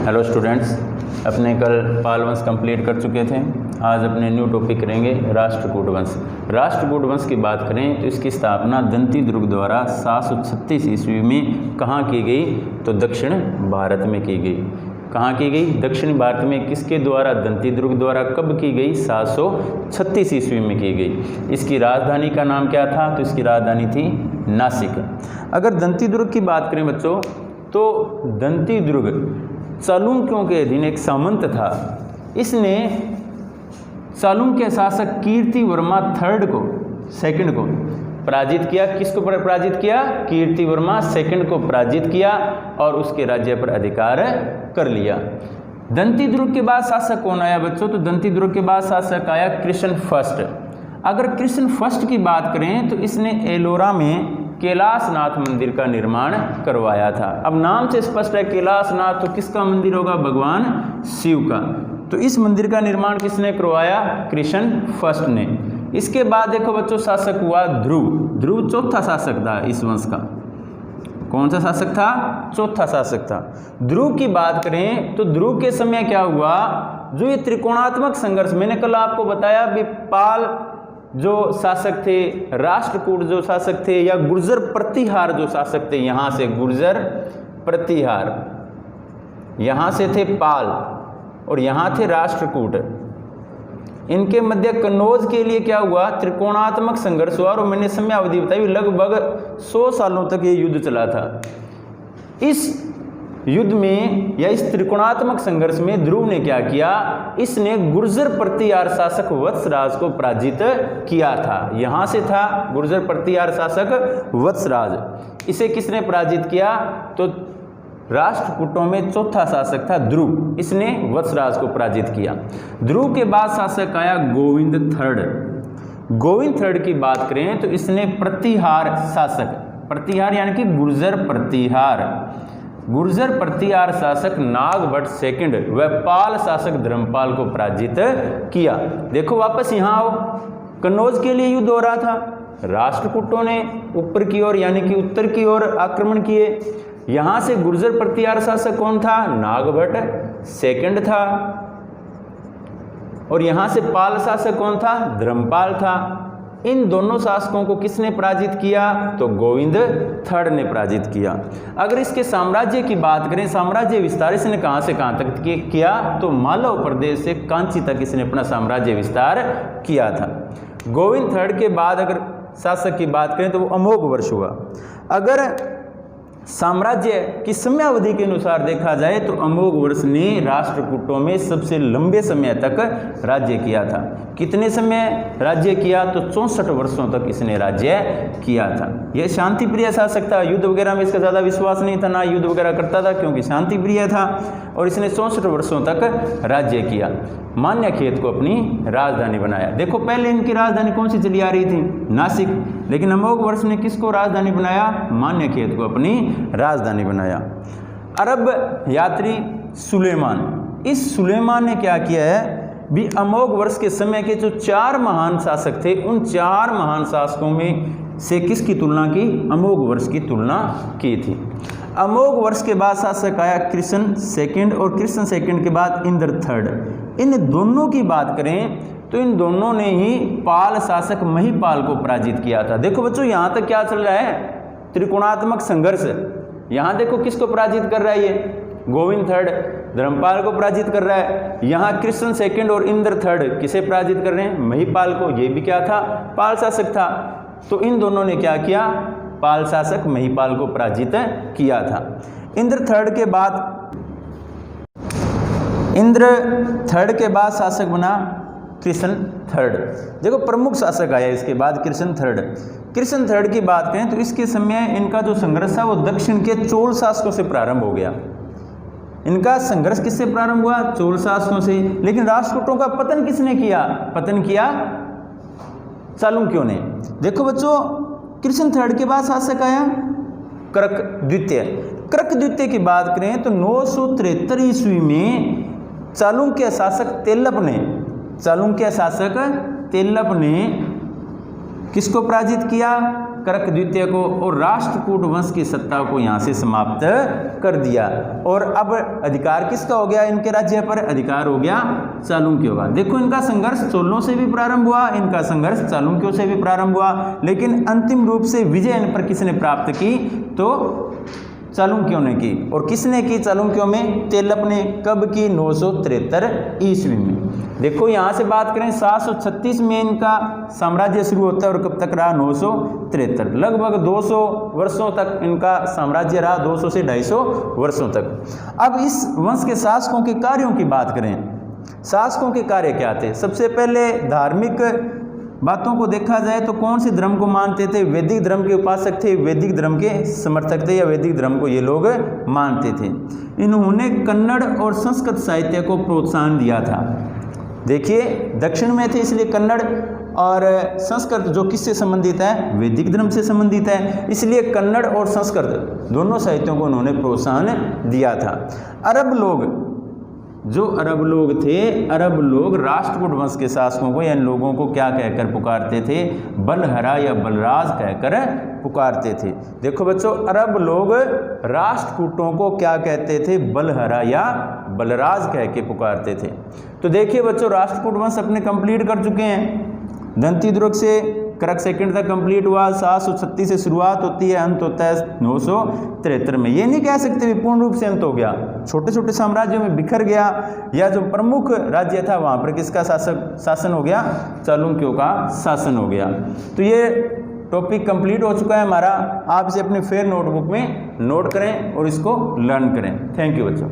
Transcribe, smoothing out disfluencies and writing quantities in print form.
Hello students, अपने कल पाल वंश कंप्लीट कर चुके थे। आज अपने न्यू टॉपिक करेंगे राष्ट्रकूट वंश। राष्ट्रकूट वंश की बात करें तो इसकी स्थापना दंती दुर्ग द्वारा 736 ईस्वी में कहाँ की गई? तो दक्षिण भारत में की गई। कहाँ की गई? दक्षिण भारत में। किसके द्वारा? दंती दुर्ग द्वारा। कब की गई? 736 ईस्वी में की गई। इसकी राजधानी का नाम क्या था? तो इसकी राजधानी थी नासिक। अगर दंती दुर्ग की बात करें बच्चों, तो दंती दुर्ग चालुक्यों के अधीन एक सामंत था। इसने चालुक्य शासक कीर्तिवर्मा सेकंड को पराजित किया। किसको पराजित किया? कीर्तिवर्मा सेकंड को पराजित किया और उसके राज्य पर अधिकार कर लिया। दंती दुर्ग के बाद शासक कौन आया बच्चों? तो दंती दुर्ग के बाद शासक आया कृष्ण फर्स्ट। अगर कृष्ण फर्स्ट की बात करें तो इसने एलोरा में कैलाशनाथ मंदिर का निर्माण करवाया था। अब नाम से स्पष्ट है कैलाशनाथ, तो किसका मंदिर होगा? भगवान शिव का। तो इस मंदिर का निर्माण किसने करवाया? कृष्ण फर्स्ट ने। इसके बाद देखो बच्चों, शासक हुआ ध्रुव। ध्रुव चौथा शासक था इस वंश का। कौन सा शासक था? चौथा शासक था। ध्रुव की बात करें तो ध्रुव के समय क्या हुआ? जो ये त्रिकोणात्मक संघर्ष, मैंने कल आपको बताया भी, पाल जो शासक थे, राष्ट्रकूट जो शासक थे, या गुर्जर प्रतिहार जो शासक थे, यहाँ से गुर्जर प्रतिहार, यहाँ से थे पाल और यहाँ थे राष्ट्रकूट। इनके मध्य कन्नौज के लिए क्या हुआ? त्रिकोणात्मक संघर्ष हुआ और मैंने समय अवधि बताई, लगभग 100 सालों तक ये युद्ध चला था। इस युद्ध में या इस त्रिकोणात्मक संघर्ष में ध्रुव ने क्या किया? इसने गुर्जर प्रतिहार शासक वत्सराज को पराजित किया था। यहां से था गुर्जर प्रतिहार शासक वत्सराज। इसे किसने पराजित किया? तो राष्ट्रकूटों में चौथा शासक था ध्रुव। इसने वत्सराज को पराजित किया। ध्रुव के बाद शासक आया गोविंद थर्ड। गोविंद थर्ड की बात करें तो इसने प्रतिहार शासक, प्रतिहार यानी कि गुर्जर प्रतिहार शासक नागभट्ट सेकंड व पाल शासक धर्मपाल को पराजित किया। देखो वापस यहाँ आओ, कन्नौज के लिए युद्ध हो रहा था। राष्ट्रकूटों ने ऊपर की ओर यानी कि उत्तर की ओर आक्रमण किए। यहाँ से गुर्जर प्रतिहार शासक कौन था? नागभट्ट सेकंड था। और यहाँ से पाल शासक कौन था? धर्मपाल था। इन दोनों शासकों को किसने पराजित किया? तो गोविंद थर्ड ने पराजित किया। अगर इसके साम्राज्य की बात करें, साम्राज्य विस्तार इसने कहां से कहां तक किया? तो मालव प्रदेश से कांची तक इसने अपना साम्राज्य विस्तार किया था। गोविंद थर्ड के बाद अगर शासक की बात करें तो वो अमोघ वर्ष हुआ। अगर साम्राज्य की समयावधि के अनुसार देखा जाए तो अमोघ वर्ष ने राष्ट्रकूटों में सबसे लंबे समय तक राज्य किया था। कितने समय राज्य किया? तो 64 वर्षों तक इसने राज्य किया था। यह शांति प्रिय शासक था। युद्ध वगैरह में इसका ज़्यादा विश्वास नहीं था, ना युद्ध वगैरह करता था, क्योंकि शांति प्रिय था। और इसने 64 वर्षों तक राज्य किया। मान्यखेत को अपनी राजधानी बनाया। देखो पहले इनकी राजधानी कौन सी चली आ रही थी? नासिक। लेकिन अमोघ वर्ष ने किसको राजधानी बनाया? मान्यखेत को अपनी राजधानी बनाया। अरब यात्री सुलेमान, इस सुलेमान ने क्या किया है भी? अमोघ वर्ष के समय के जो 4 महान शासक थे, उन 4 महान शासकों में से किसकी तुलना की? अमोघ वर्ष की तुलना की थी। अमोघ वर्ष के बाद शासक आया कृष्ण सेकंड और कृष्ण सेकंड के बाद इंद्र थर्ड। इन दोनों की बात करें तो इन दोनों ने ही पाल शासक महिपाल को पराजित किया था। देखो बच्चों, यहाँ तक क्या चल रहा है? त्रिकोणात्मक संघर्ष। यहाँ देखो किसको पराजित कर रहा है ये? गोविंद थर्ड धर्मपाल को पराजित कर रहा है। यहाँ कृष्ण सेकंड और इंद्र थर्ड किसे पराजित कर रहे हैं? महिपाल को। ये भी क्या था? पाल शासक था। तो इन दोनों ने क्या किया? पाल शासक महिपाल को पराजित किया था। इंद्र थर्ड के बाद शासक बना कृष्ण थर्ड। देखो प्रमुख शासक आया इसके बाद कृष्ण थर्ड। कृष्ण थर्ड की बात करें तो इसके समय इनका जो संघर्ष था वो दक्षिण के चोल शासकों से प्रारंभ हो गया। इनका संघर्ष किससे प्रारंभ हुआ? चोल शासकों से। लेकिन राष्ट्रकूटों का पतन किसने किया? पतन किया चालुक्यों ने। देखो बच्चों, कृष्ण थर्ड के बाद शासक आया कर्क द्वितीय। कर्क द्वितीय की बात करें तो 973 ईस्वी में चालुक्य शासक तेलप ने किसको पराजित किया? करक द्वितीय को और राष्ट्रकूट वंश की सत्ता को यहाँ से समाप्त कर दिया। और अब अधिकार किसका हो गया इनके राज्य पर? अधिकार हो गया चालुक्यों का। देखो इनका संघर्ष चोलों से भी प्रारंभ हुआ, इनका संघर्ष चालुक्यों से भी प्रारंभ हुआ, लेकिन अंतिम रूप से विजय इन पर किसने प्राप्त की? तो चालुक्यों ने की। और किसने की? चालुक्यों में तेलप ने। कब की? 973 ईस्वी में। देखो यहाँ से बात करें 736 में इनका साम्राज्य शुरू होता है और कब तक रहा? 973, लगभग 200 वर्षों तक इनका साम्राज्य रहा, 200 से 250 वर्षों तक। अब इस वंश के शासकों के कार्यों की बात करें, शासकों के कार्य क्या थे? सबसे पहले धार्मिक बातों को देखा जाए तो कौन से धर्म को मानते थे? वैदिक धर्म के उपासक थे, वैदिक धर्म के समर्थक थे, या वैदिक धर्म को ये लोग मानते थे। इन्होंने कन्नड़ और संस्कृत साहित्य को प्रोत्साहन दिया था। देखिए दक्षिण में थे इसलिए कन्नड़ और संस्कृत जो किससे संबंधित है? वैदिक धर्म से संबंधित है, इसलिए कन्नड़ और संस्कृत दोनों साहित्यों को उन्होंने प्रोत्साहन दिया था। अरब लोग, जो अरब लोग थे, अरब लोग राष्ट्रकूट वंश के शासकों को या इन लोगों को क्या कहकर पुकारते थे? बलहरा या बलराज कहकर पुकारते थे। देखो बच्चों, अरब लोग राष्ट्रकूटों को क्या कहते थे? बलहरा या बलराज कह के पुकारते थे। तो देखिए बच्चों, राष्ट्रकूट वंश अपने कंप्लीट कर चुके हैं। दंती दुर्ग से करक सेकंड तक कंप्लीट हुआ, 736 से शुरुआत होती है, अंत होता है 973 में। ये नहीं कह सकते पूर्ण रूप से अंत हो गया, छोटे छोटे साम्राज्यों में बिखर गया, या जो प्रमुख राज्य था वहाँ पर किसका शासन हो गया? चालुक्यों का शासन हो गया। तो ये टॉपिक कंप्लीट हो चुका है हमारा। आप इसे अपने फेयर नोटबुक में नोट करें और इसको लर्न करें। थैंक यू बच्चों।